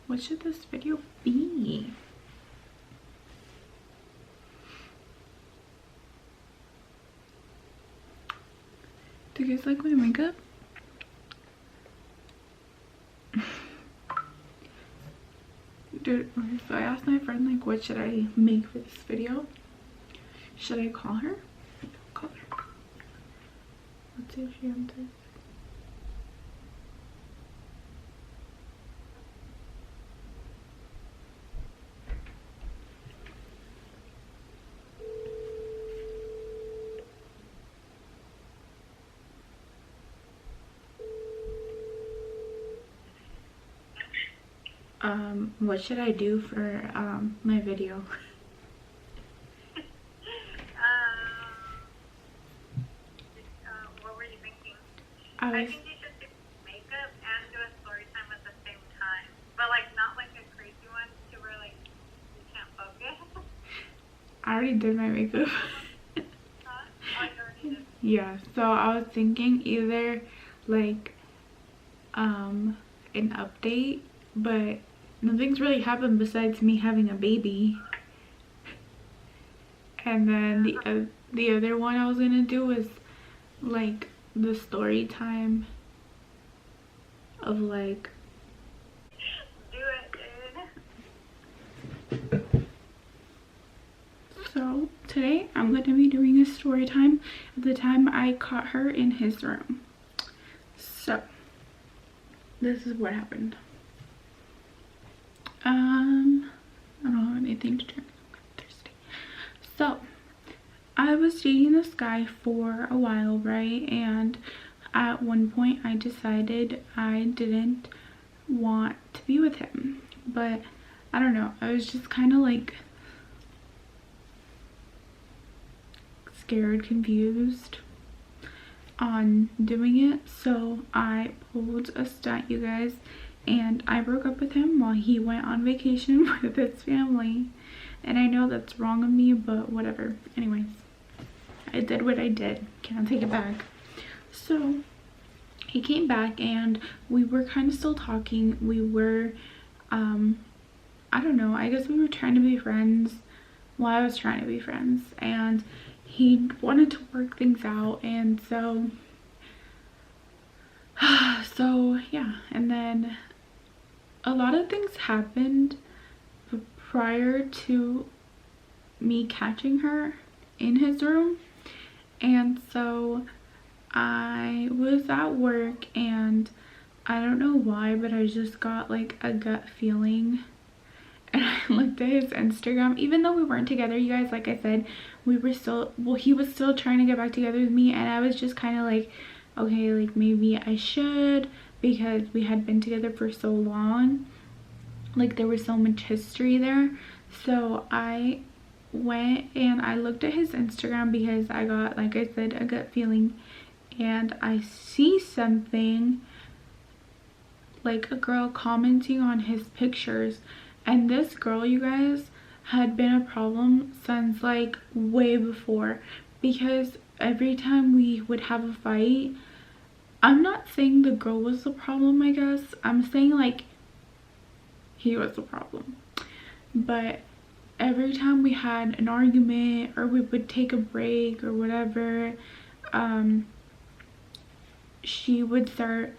What should this video be? Do you guys like my makeup? Dude, so I asked my friend, like, what should I make for this video? Should I call her? Call her. Let's see if she answers. What should I do for my video? What were you thinking? I think you should do makeup and do a story time at the same time, but like not like a crazy one to where like you can't focus. I already did my makeup. Huh? Oh, you already did. Yeah, so I was thinking either like an update, but nothing's really happened besides me having a baby. And then the other one I was gonna do was like the story time of like, Do it, dude. so today I'm gonna be doing a story time of the time I caught her in his room. So this is what happened. I don't have anything to drink. I'm thirsty. So I was dating this guy for a while, right? And at one point I decided I didn't want to be with him, but I don't know, I was just kind of like scared, confused on doing it. So I pulled a stunt, you guys, and I broke up with him while he went on vacation with his family. And I know that's wrong of me, but whatever. Anyways, I did what I did. Can't take it back. So he came back and we were kind of still talking. We were, I don't know, I guess we were trying to be friends. Well, I was trying to be friends, and he wanted to work things out. And so yeah, and then a lot of things happened prior to me catching her in his room. And so I was at work and I don't know why, but I just got like a gut feeling, and I looked at his Instagram. Even though we weren't together, you guys, like I said, we were still, well, he was still trying to get back together with me, and I was just kind of like, okay, like maybe I should, because we had been together for so long. Like there was so much history there. So I went and I looked at his Instagram because I got, like I said, a gut feeling, and I see something like a girl commenting on his pictures. And this girl, you guys, had been a problem since like way before, because every time we would have a fight, I'm not saying the girl was the problem, I guess I'm saying like he was the problem, but every time we had an argument or we would take a break or whatever, she would start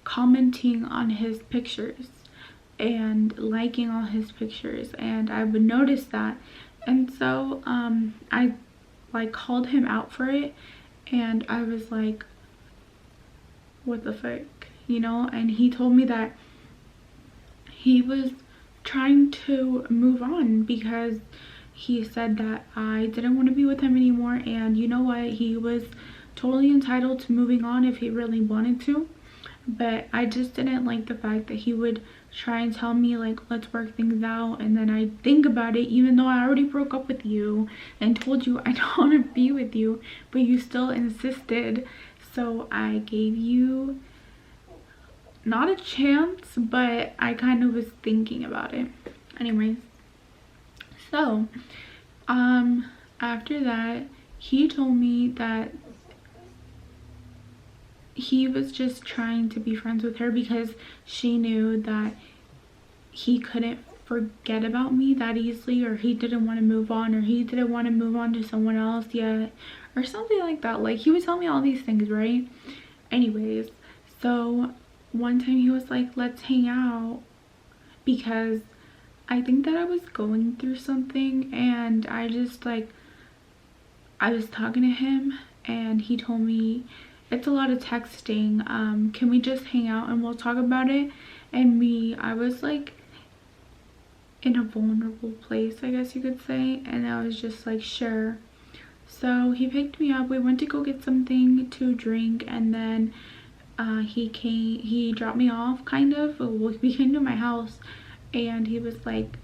commenting on his pictures and liking all his pictures, and I would notice that. And so I like called him out for it, and I was like, what the fuck, you know? And he told me that he was trying to move on because he said that I didn't want to be with him anymore, and you know what, he was totally entitled to moving on if he really wanted to. But I just didn't like the fact that he would try and tell me like, let's work things out, and then I think about it, even though I already broke up with you and told you I don't want to be with you, but you still insisted. So I gave you not a chance, but I kind of was thinking about it. Anyways, so after that, he told me that he was just trying to be friends with her because she knew that he couldn't forget about me that easily, or he didn't want to move on, or he didn't want to move on to someone else yet, or something like that. Like, he was telling me all these things, right? Anyways, so one time he was like, let's hang out, because I think that I was going through something, and I just like, I was talking to him and he told me, it's a lot of texting, can we just hang out and we'll talk about it? And I was like in a vulnerable place, I guess you could say, and I was just like, sure. So he picked me up, we went to go get something to drink, and then he dropped me off, kind of. We came to my house, and he was like,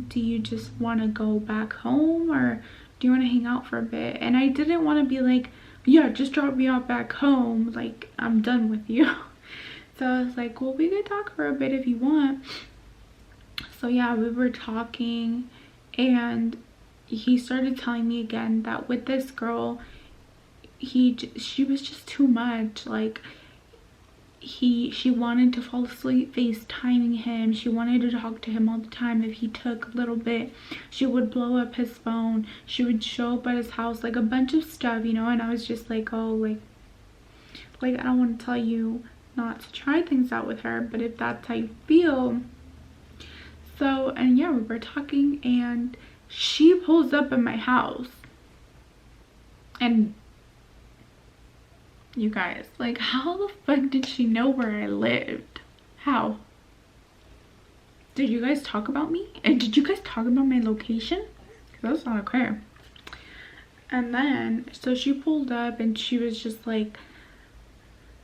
do you just want to go back home, or do you want to hang out for a bit? And I didn't want to be like, yeah, just drop me off back home, like, I'm done with you. So I was like, well, we could talk for a bit if you want. So yeah, we were talking, and he started telling me again that with this girl, she was just too much. Like, she wanted to fall asleep FaceTiming him. She wanted to talk to him all the time. If he took a little bit, she would blow up his phone. She would show up at his house, like a bunch of stuff, you know. And I was just like, oh, like I don't want to tell you not to try things out with her, but if that's how you feel. So, and yeah, we were talking, and she pulls up at my house, and you guys, like, how the fuck did she know where I lived? How? Did you guys talk about me? And did you guys talk about my location? Because that's not okay. And then, so she pulled up, and she was just like,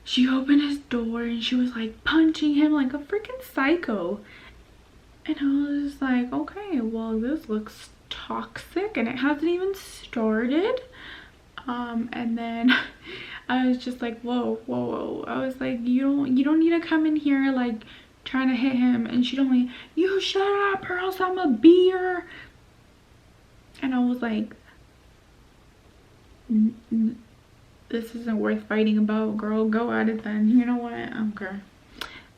she opened his door, and she was like punching him like a freaking psycho. And I was just like, okay, well, this looks toxic, and it hasn't even started. And then I was just like, whoa, whoa, whoa. I was like, you don't need to come in here like trying to hit him. And she told me, you shut up or else I'm a beer. And I was like, this isn't worth fighting about, girl. Go at it then. You know what? Okay.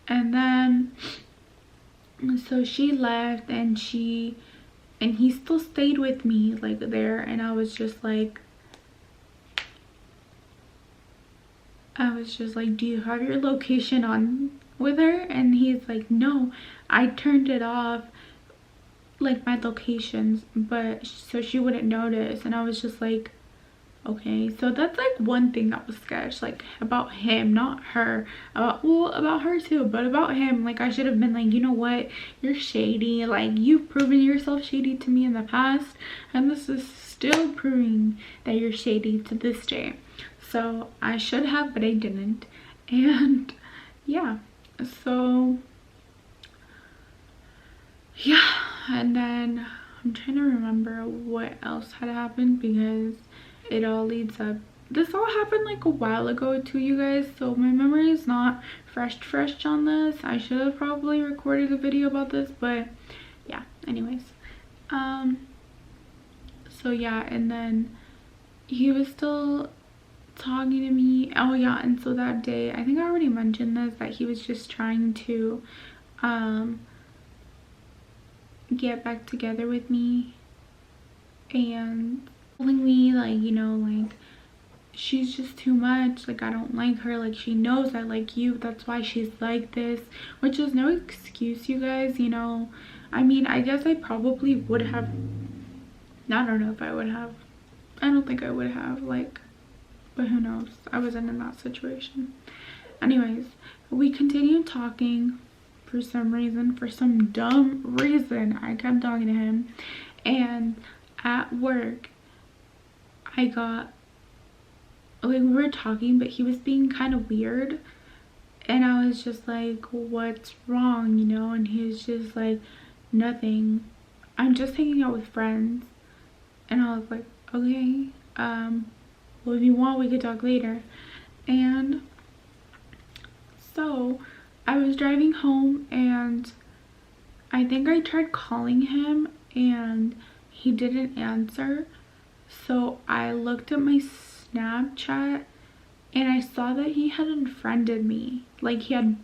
And then, so she left, and he still stayed with me like there. And I was just like, do you have your location on with her? And he's like, no, I turned it off, like my locations, but so she wouldn't notice. And I was just like, okay. So that's like one thing that was sketch, like about him, not her. About her too, but about him. Like, I should have been like, you know what, you're shady. Like, you've proven yourself shady to me in the past, and this is still proving that you're shady to this day. So I should have, but I didn't. And yeah, so yeah. And then I'm trying to remember what else had happened, because it all leads up. This all happened like a while ago too, you guys, so my memory is not fresh on this. I should have probably recorded a video about this, but yeah, anyways. So yeah, and then he was still talking to me. Oh yeah, and so that day, I think I already mentioned this, that he was just trying to get back together with me, and telling me like, you know, like, she's just too much, like, I don't like her, like, she knows I like you, that's why she's like this. Which is no excuse, you guys, you know. I mean, I guess I probably would have, I don't know if I would have, I don't think I would have, like, but who knows, I wasn't in that situation. Anyways, we continued talking. For some reason, for some dumb reason, I kept talking to him. And at work, I got, like, we were talking, but he was being kind of weird, and I was just like, what's wrong, you know? And he was just like, nothing, I'm just hanging out with friends. And I was like, okay, well, if you want, we could talk later. And so I was driving home, and I think I tried calling him, and he didn't answer. So I looked at my Snapchat, and I saw that he had unfriended me. Like, he had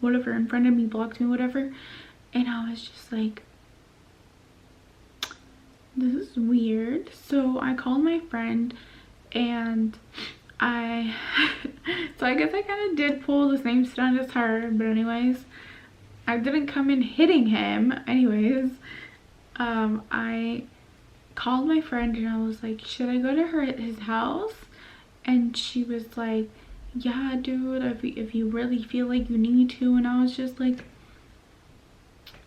whatever, unfriended me, blocked me, whatever. And I was just like, this is weird. So I called my friend, and I so I guess I kind of did pull the same stunt as her, but anyways, I didn't come in hitting him. Anyways, I called my friend and I was like, should I go to his house? And she was like, yeah, dude, if you really feel like you need to. And I was just like,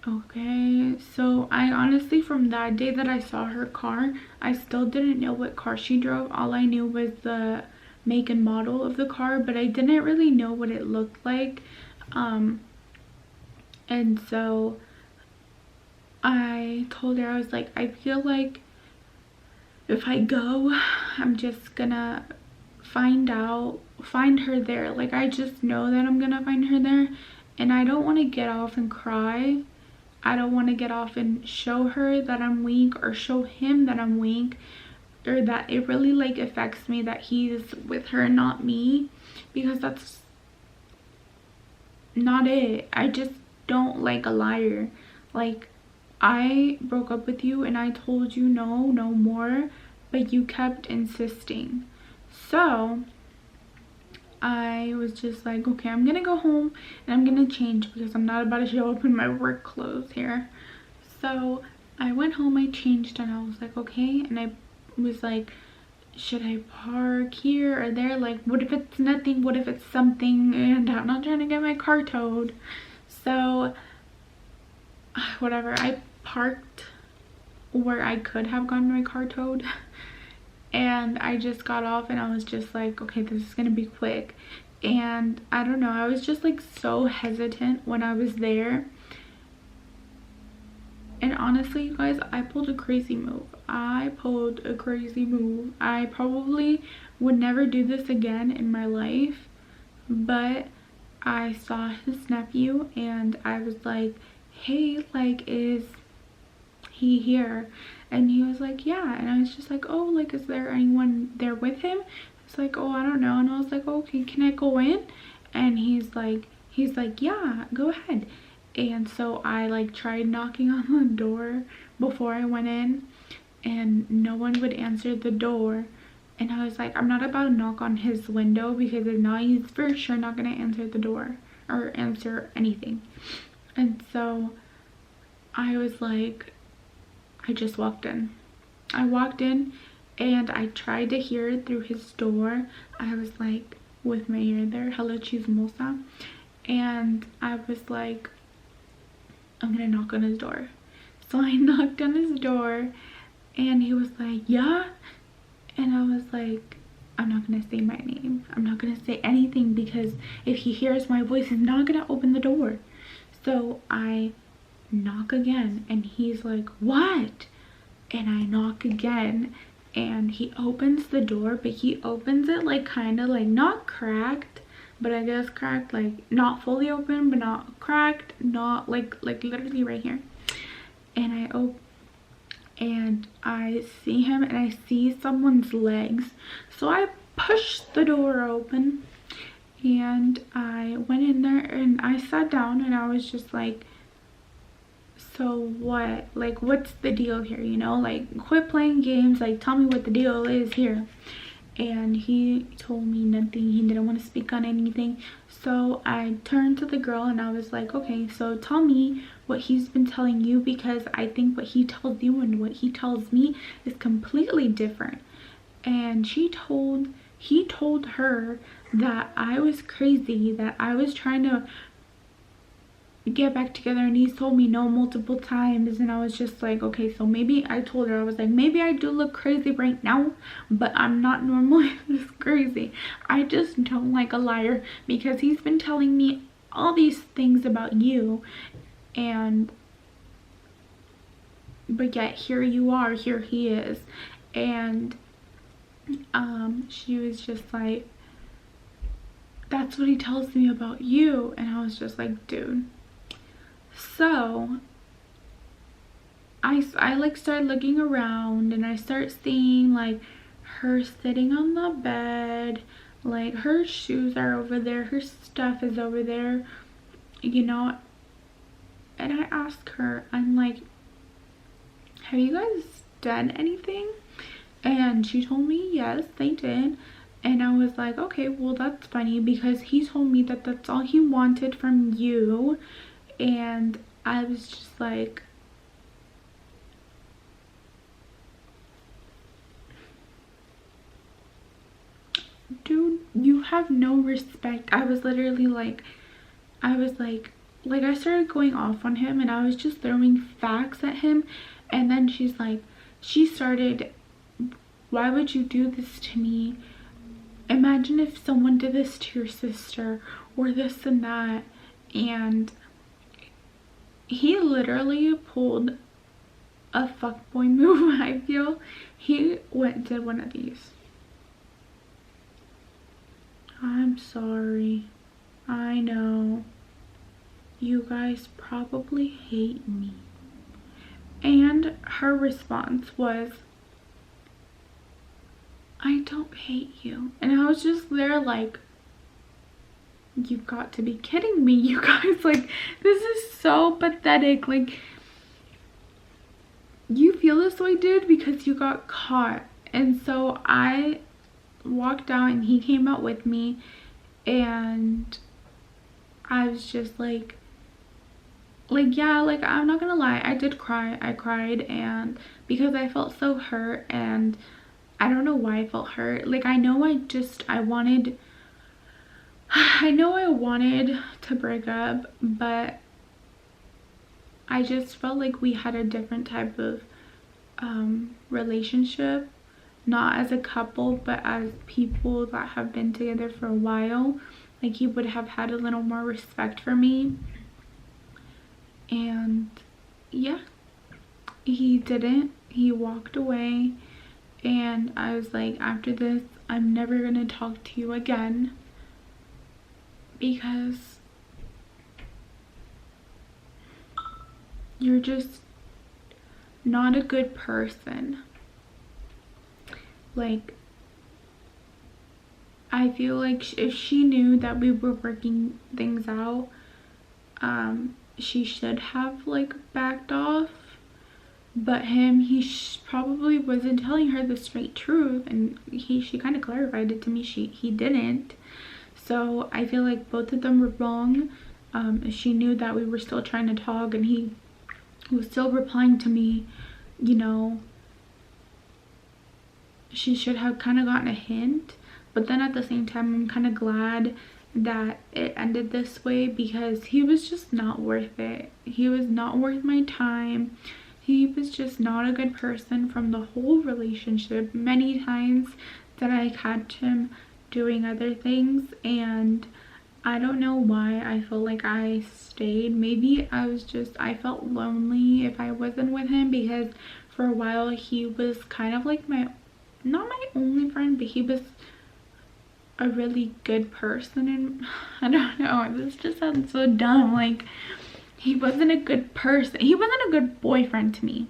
okay. So I honestly, from that day that I saw her car, I still didn't know what car she drove. All I knew was the make and model of the car, but I didn't really know what it looked like. And so I told her, I was like, I feel like if I go, I'm just gonna find her there. Like, I just know that I'm gonna find her there, and I don't want to get off and cry. I don't want to get off and show her that I'm weak, or show him that I'm weak, or that it really like affects me that he's with her, not me, because that's not it. I just don't like a liar. Like, I broke up with you and I told you no more, but you kept insisting. So I was just like, okay, I'm gonna go home and I'm gonna change because I'm not about to show up in my work clothes here. So I went home, I changed, and I was like, okay. And I was like, should I park here or there? Like, what if it's nothing? What if it's something? And I'm not trying to get my car towed. So whatever, I parked where I could have gotten my car towed. And I just got off and I was just like, okay, this is gonna be quick. And I don't know, I was just like so hesitant when I was there. And honestly, you guys, I pulled a crazy move. I probably would never do this again in my life, but I saw his nephew and I was like, hey, like, is he here? And he was like, yeah. And I was just like, oh, like, is there anyone there with him? It's like, oh, I don't know. And I was like, okay, can I go in? And he's like, yeah, go ahead. And so I like tried knocking on the door before I went in, and no one would answer the door. And I was like, I'm not about to knock on his window, because if not, he's for sure not gonna answer the door or answer anything. And so I was like, I just walked in. I walked in and I tried to hear it through his door. I was like with my ear there, hello chismosa. And I was like, I'm gonna knock on his door. So I knocked on his door and he was like, yeah. And I was like, I'm not gonna say my name. I'm not gonna say anything, because if he hears my voice, he's not gonna open the door. So I knock again and he's like, what? And I knock again and he opens the door, but he opens it like kind of like not cracked, but I guess cracked, like not fully open but not cracked, not like literally right here. And I see him and I see someone's legs. So I pushed the door open and I went in there and I sat down and I was just like, so what? Like, what's the deal here? You know, like, quit playing games. Like, tell me what the deal is here. And he told me nothing. He didn't want to speak on anything. So I turned to the girl and I was like, okay, so tell me what he's been telling you, because I think what he tells you and what he tells me is completely different. And he told her that I was crazy, that I was trying to get back together, and he's told me no multiple times. And I was just like, okay, so maybe, I told her, I was like, maybe I do look crazy right now, but I'm not normally this crazy. I just don't like a liar, because he's been telling me all these things about you, and but yet here you are, here he is. And she was just like, that's what he tells me about you. And I was just like, dude. So I like started looking around and I start seeing like her sitting on the bed, like her shoes are over there, her stuff is over there, you know. and I asked her, I'm like, have you guys done anything? And she told me yes, they did. And I was like, okay, well, that's funny because he told me that that's all he wanted from you. And I was just like, dude, you have no respect. I was literally like, I started going off on him and I was just throwing facts at him. And then she started, why would you do this to me? Imagine if someone did this to your sister or this and that. And he literally pulled a fuckboy move, I feel. He did one of these. I'm sorry. I know. You guys probably hate me. And her response was, I don't hate you. And I was just there like, you've got to be kidding me, you guys. Like, this is so pathetic. Like, you feel this way, dude, because you got caught. And so I walked out and he came out with me, and I was just like yeah, like, I'm not gonna lie, I did cry. I cried, and because I felt so hurt, and I don't know why I felt hurt. Like, I know I wanted to break up, but I just felt like we had a different type of relationship, not as a couple but as people that have been together for a while. Like, he would have had a little more respect for me, and yeah, he didn't. He walked away, and I was like, after this, I'm never gonna talk to you again because you're just not a good person. Like, I feel like if she knew that we were working things out, she should have like backed off. But he probably wasn't telling her the straight truth, and she kind of clarified it to me. He didn't. So I feel like both of them were wrong. She knew that we were still trying to talk, and he was still replying to me, you know. She should have kind of gotten a hint. But then at the same time, I'm kind of glad that it ended this way, because he was just not worth it. He was not worth my time. He was just not a good person from the whole relationship. Many times that I catch him doing other things, and I don't know why I felt like I stayed. Maybe I felt lonely if I wasn't with him, because for a while he was kind of like not my only friend, but he was a really good person. And I don't know, this just sounds so dumb. Like, he wasn't a good person. He wasn't a good boyfriend to me.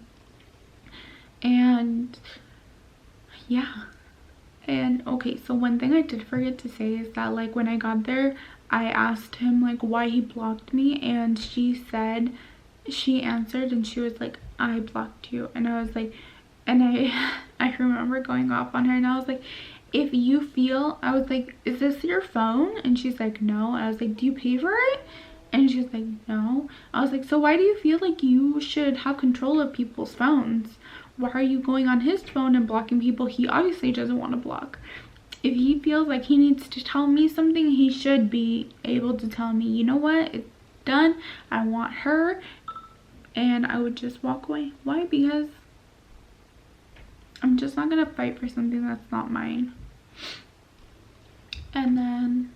And yeah. And okay, so one thing I did forget to say is that, like, when I got there, I asked him like why he blocked me, and she answered and she was like, I blocked you. And I was like, and I remember going off on her, and I was like, if you feel, I was like, is this your phone? And she's like, no. And I was like, do you pay for it? And she's like, no. I was like, so why do you feel like you should have control of people's phones? Why are you going on his phone and blocking people he obviously doesn't want to block? If he feels like he needs to tell me something, he should be able to tell me, you know what, it's done, I want her, and I would just walk away. Why? Because I'm just not gonna fight for something that's not mine. And then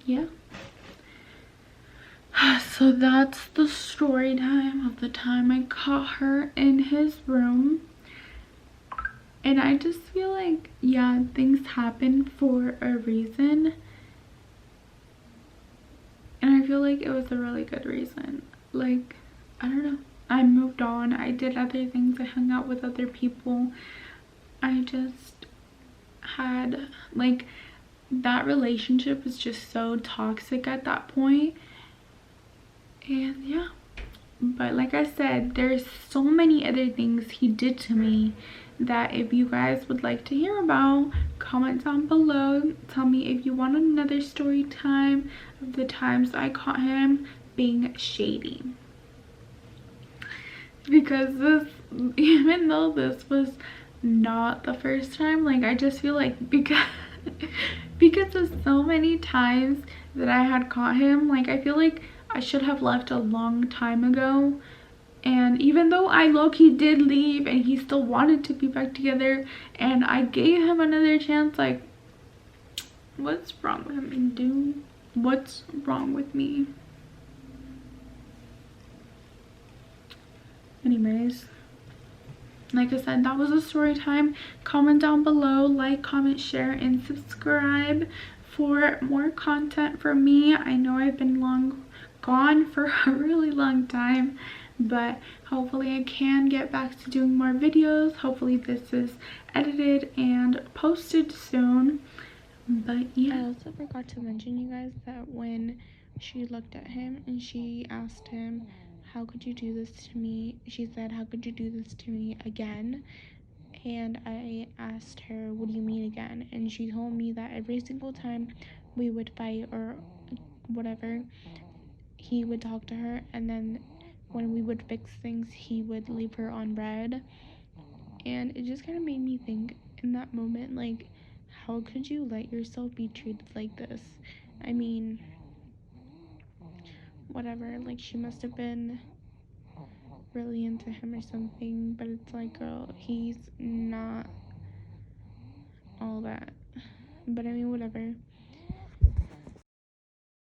yeah, so that's the story time of the time I caught her in his room. And I just feel like, yeah, things happen for a reason, and I feel like it was a really good reason. Like, I don't know, I moved on, I did other things, I hung out with other people. I just had, like, that relationship was just so toxic at that point. And yeah, But like I said, there's so many other things he did to me that if you guys would like to hear about, comment down below. Tell me if you want another story time of the times I caught him being shady. Because this, even though this was not the first time, like I just feel like because of so many times that I had caught him, like I feel like I should have left a long time ago. And even though I low-key did leave and he still wanted to be back together and I gave him another chance, like what's wrong with him, dude? What's wrong with me? Anyways, like I said, that was a story time. Comment down below, like, comment, share, and subscribe for more content from me. I know I've been gone for a really long time, but hopefully I can get back to doing more videos. Hopefully this is edited and posted soon. But yeah, I also forgot to mention, you guys, that when she looked at him and she asked him, how could you do this to me? She said, how could you do this to me again? And I asked her, what do you mean again? And she told me that every single time we would fight or whatever, he would talk to her, and then when we would fix things, he would leave her on red. And it just kind of made me think in that moment, like, how could you let yourself be treated like this? I mean, whatever, like, she must have been really into him or something, but it's like, girl, he's not all that. But I mean, whatever.